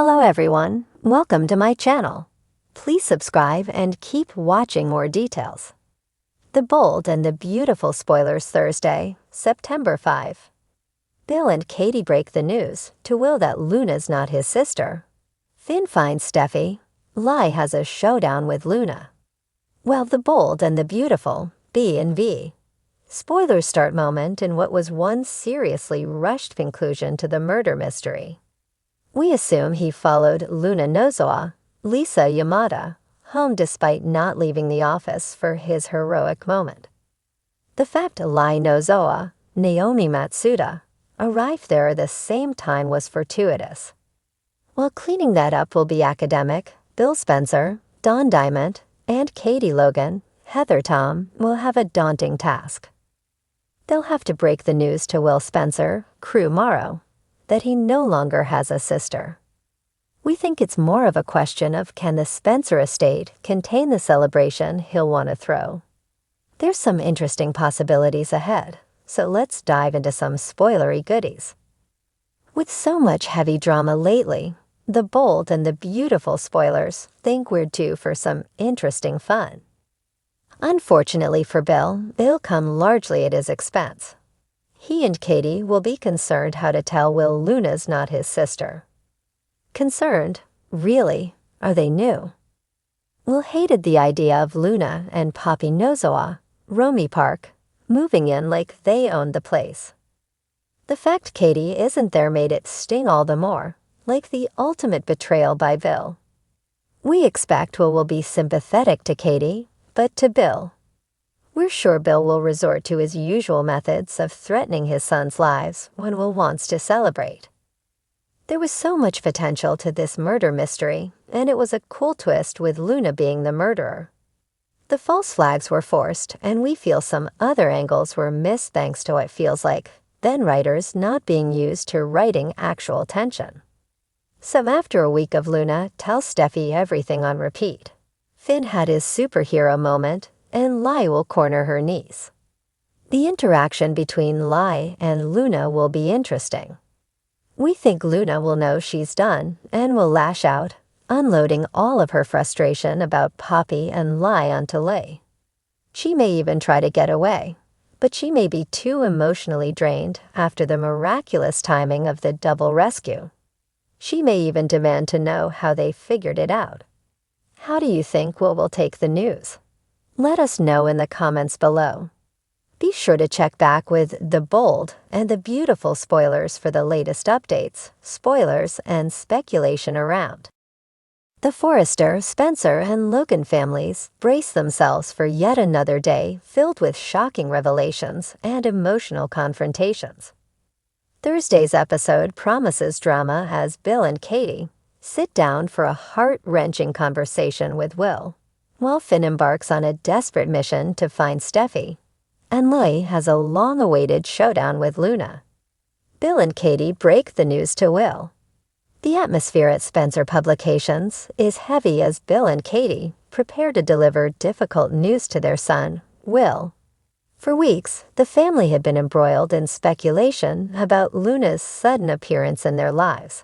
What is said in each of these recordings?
Hello everyone, welcome to my channel. Please subscribe and keep watching more details. The Bold and the Beautiful spoilers Thursday, September 5. Bill and Katie break the news to Will that Luna's not his sister. Finn finds Steffi. Lai has a showdown with Luna. Well, The Bold and the Beautiful, B and V. Spoilers start moment in what was one seriously rushed conclusion to the murder mystery. We assume he followed Luna Nozowa, Lisa Yamada, home despite not leaving the office for his heroic moment. The fact Lai Nozowa, Naomi Matsuda, arrived there at the same time was fortuitous. While cleaning that up will be academic, Bill Spencer, Don Diamond, and Katie Logan, Heather Tom, will have a daunting task. They'll have to break the news to Will Spencer, Crew Morrow, that he no longer has a sister. We think it's more of a question of can the Spencer estate contain the celebration he'll want to throw. There's some interesting possibilities ahead, so let's dive into some spoilery goodies. With so much heavy drama lately, The Bold and the Beautiful spoilers think we're due for some interesting fun. Unfortunately for Bill, it'll come largely at his expense. He and Katie will be concerned how to tell Will Luna's not his sister. Concerned? Really? Are they new? Will hated the idea of Luna and Poppy Nozowa, Romy Park, moving in like they owned the place. The fact Katie isn't there made it sting all the more, like the ultimate betrayal by Bill. We expect Will be sympathetic to Katie, but to Bill. We're sure Bill will resort to his usual methods of threatening his son's lives when Will wants to celebrate. There was so much potential to this murder mystery, and it was a cool twist with Luna being the murderer. The false flags were forced, and we feel some other angles were missed thanks to what feels like then writers not being used to writing actual tension. So after a week of Luna tells Steffi everything on repeat, Finn had his superhero moment, and Lai will corner her niece. The interaction between Lai and Luna will be interesting. We think Luna will know she's done and will lash out, unloading all of her frustration about Poppy and Lai onto Lai. She may even try to get away, but she may be too emotionally drained after the miraculous timing of the double rescue. She may even demand to know how they figured it out. How do you think Will take the news? Let us know in the comments below. Be sure to check back with The Bold and the Beautiful spoilers for the latest updates, spoilers, and speculation around. The Forrester, Spencer, and Logan families brace themselves for yet another day filled with shocking revelations and emotional confrontations. Thursday's episode promises drama as Bill and Katie sit down for a heart-wrenching conversation with Will, while Finn embarks on a desperate mission to find Steffi, and Lai has a long-awaited showdown with Luna. Bill and Katie break the news to Will. The atmosphere at Spencer Publications is heavy as Bill and Katie prepare to deliver difficult news to their son, Will. For weeks, the family had been embroiled in speculation about Luna's sudden appearance in their lives.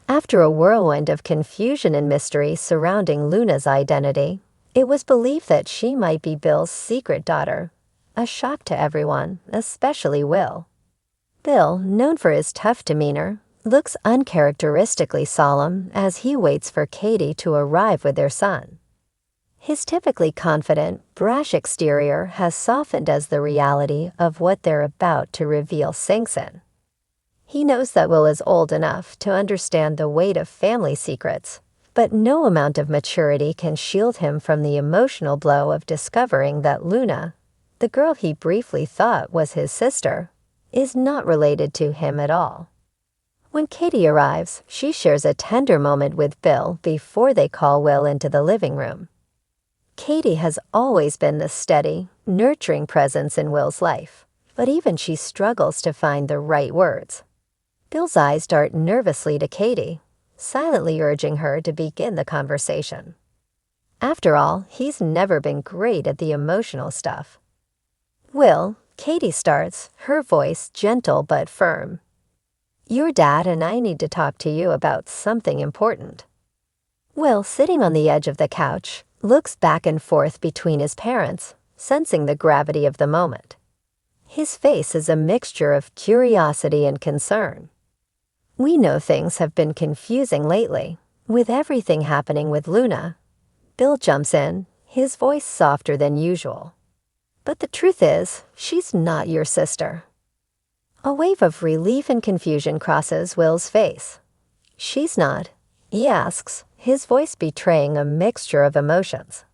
After a whirlwind of confusion and mystery surrounding Luna's identity, it was believed that she might be Bill's secret daughter, a shock to everyone, especially Will. Bill, known for his tough demeanor, looks uncharacteristically solemn as he waits for Katie to arrive with their son. His typically confident, brash exterior has softened as the reality of what they're about to reveal sinks in. He knows that Will is old enough to understand the weight of family secrets, but no amount of maturity can shield him from the emotional blow of discovering that Luna, the girl he briefly thought was his sister, is not related to him at all. When Katie arrives, she shares a tender moment with Bill before they call Will into the living room. Katie has always been the steady, nurturing presence in Will's life, but even she struggles to find the right words. Bill's eyes dart nervously to Katie, silently urging her to begin the conversation. After all, he's never been great at the emotional stuff. Will, Katie starts, her voice gentle but firm. Your dad and I need to talk to you about something important. Will, sitting on the edge of the couch, looks back and forth between his parents, sensing the gravity of the moment. His face is a mixture of curiosity and concern. We know things have been confusing lately, with everything happening with Luna. Bill jumps in, his voice softer than usual. But the truth is, she's not your sister. A wave of relief and confusion crosses Will's face. She's not, he asks, his voice betraying a mixture of emotions.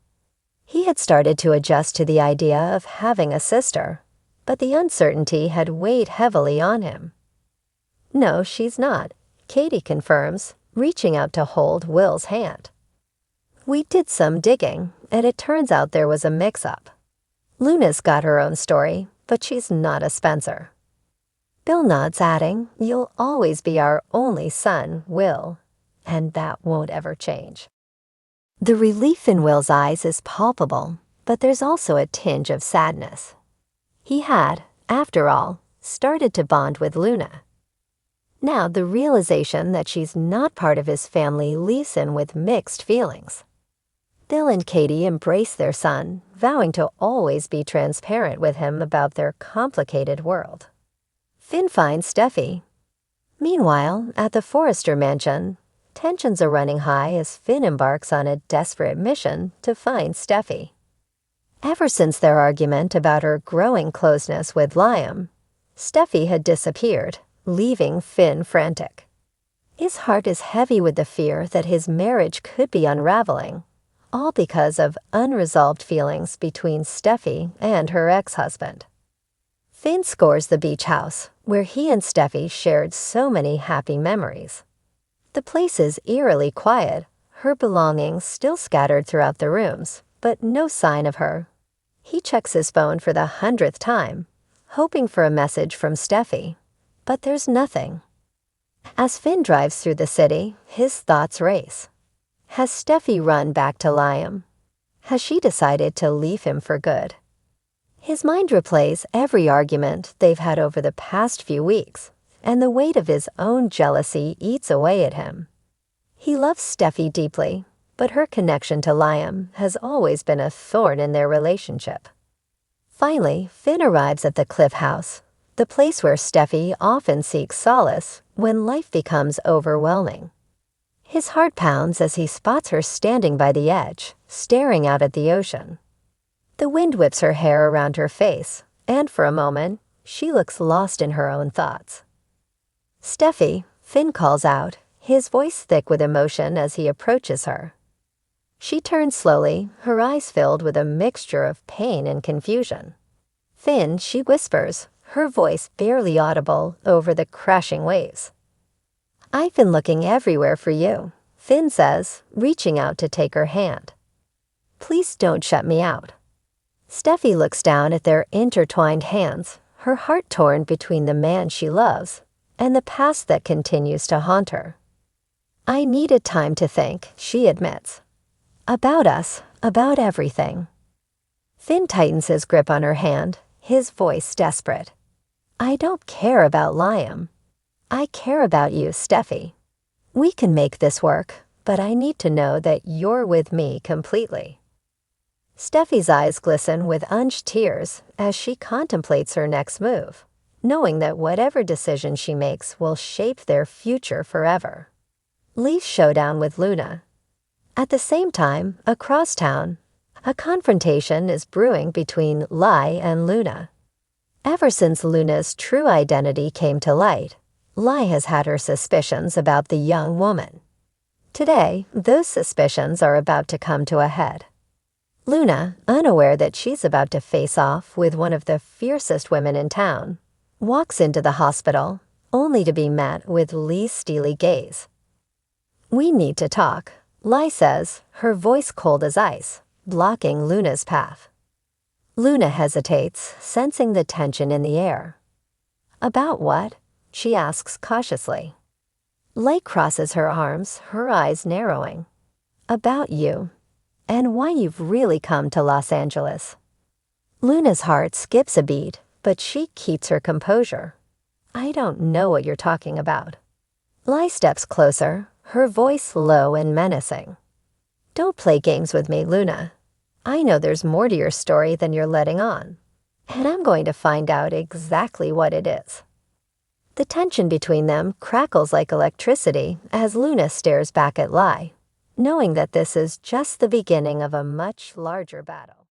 He had started to adjust to the idea of having a sister, but the uncertainty had weighed heavily on him. No, she's not, Katie confirms, reaching out to hold Will's hand. We did some digging, and it turns out there was a mix-up. Luna's got her own story, but she's not a Spencer. Bill nods, adding, "You'll always be our only son, Will, and that won't ever change." The relief in Will's eyes is palpable, but there's also a tinge of sadness. He had, after all, started to bond with Luna. Now the realization that she's not part of his family leaves him with mixed feelings. Bill and Katie embrace their son, vowing to always be transparent with him about their complicated world. Finn finds Steffi. Meanwhile, at the Forrester mansion, tensions are running high as Finn embarks on a desperate mission to find Steffi. Ever since their argument about her growing closeness with Liam, Steffi had disappeared, leaving Finn frantic. His heart is heavy with the fear that his marriage could be unraveling, all because of unresolved feelings between Steffi and her ex-husband. Finn scores the beach house, where he and Steffi shared so many happy memories. The place is eerily quiet, her belongings still scattered throughout the rooms, but no sign of her. He checks his phone for the 100th time, hoping for a message from Steffi, but there's nothing. As Finn drives through the city, his thoughts race. Has Steffi run back to Liam? Has she decided to leave him for good? His mind replays every argument they've had over the past few weeks, and the weight of his own jealousy eats away at him. He loves Steffi deeply, but her connection to Liam has always been a thorn in their relationship. Finally, Finn arrives at the Cliff House, the place where Steffi often seeks solace when life becomes overwhelming. His heart pounds as he spots her standing by the edge, staring out at the ocean. The wind whips her hair around her face, and for a moment, she looks lost in her own thoughts. "Steffi," Finn calls out, his voice thick with emotion as he approaches her. She turns slowly, her eyes filled with a mixture of pain and confusion. "Finn," she whispers, her voice barely audible over the crashing waves. "I've been looking everywhere for you," Finn says, reaching out to take her hand. "Please don't shut me out." Steffi looks down at their intertwined hands, her heart torn between the man she loves and the past that continues to haunt her. "I needed time to think," she admits. "About us, about everything." Finn tightens his grip on her hand, his voice desperate. "I don't care about Liam. I care about you, Steffi. We can make this work, but I need to know that you're with me completely." Steffi's eyes glisten with unused tears as she contemplates her next move, knowing that whatever decision she makes will shape their future forever. Lee's showdown with Luna. At the same time, across town, a confrontation is brewing between Lai and Luna. Ever since Luna's true identity came to light, Lai has had her suspicions about the young woman. Today, those suspicions are about to come to a head. Luna, unaware that she's about to face off with one of the fiercest women in town, walks into the hospital, only to be met with Lee's steely gaze. "We need to talk," Lai says, her voice cold as ice, blocking Luna's path. Luna hesitates, sensing the tension in the air. "About what?" she asks cautiously. Lai crosses her arms, her eyes narrowing. "About you, and why you've really come to Los Angeles." Luna's heart skips a beat, but she keeps her composure. I don't know what you're talking about. Lai steps closer, her voice low and menacing. Don't play games with me, Luna. I know there's more to your story than you're letting on, and I'm going to find out exactly what it is. The tension between them crackles like electricity as Luna stares back at Lai, knowing that this is just the beginning of a much larger battle.